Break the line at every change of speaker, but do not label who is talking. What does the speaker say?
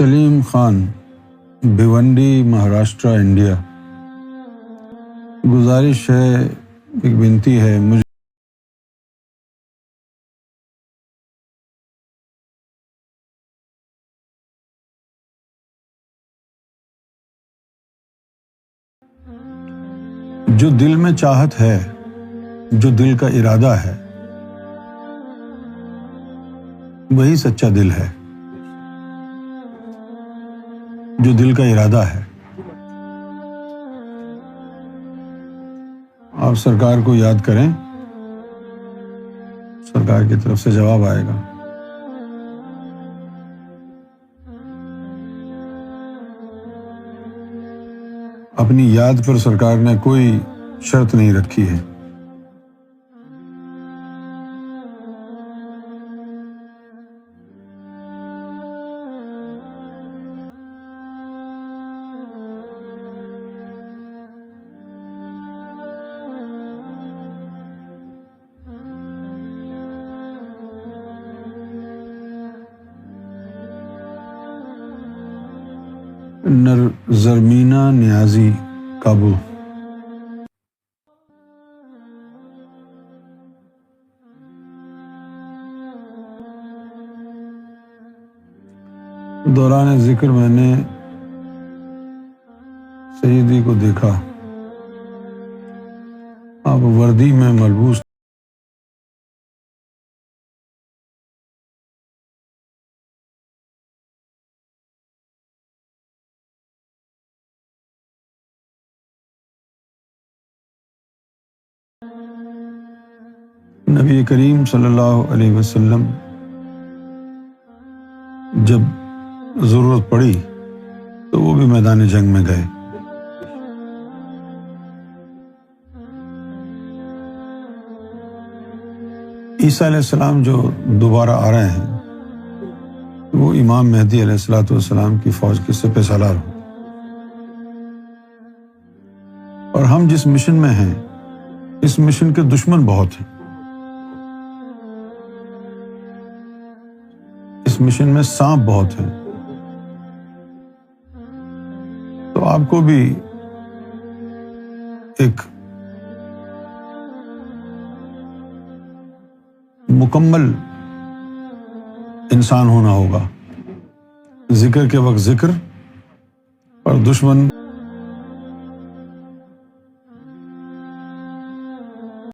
Salim Khan, Bhiwandi, Maharashtra, India. گزارش ہے، ایک بنتی ہے مجھے جو دل میں چاہت ہے، جو دل کا ارادہ ہے، وہی سچا دل ہے۔ جو دل کا ارادہ ہے، آپ سرکار کو یاد کریں، سرکار کی طرف سے جواب آئے گا۔ اپنی یاد پر سرکار نے کوئی شرط نہیں رکھی ہے۔ زرمینہ نیازی، کابل۔ دوران ذکر میں نے سیدی کو دیکھا، آپ وردی میں ملبوس نبی کریم صلی اللہ علیہ وسلم جب ضرورت پڑی تو وہ بھی میدان جنگ میں گئے۔ عیسیٰ علیہ السلام جو دوبارہ آ رہے ہیں، وہ امام مہدی علیہ السلام کی فوج کے سپہ سالار ہوں، اور ہم جس مشن میں ہیں، اس مشن کے دشمن بہت ہیں۔ اس مشن میں سانپ بہت ہیں، تو آپ کو بھی ایک مکمل انسان ہونا ہوگا۔ ذکر کے وقت ذکر اور دشمن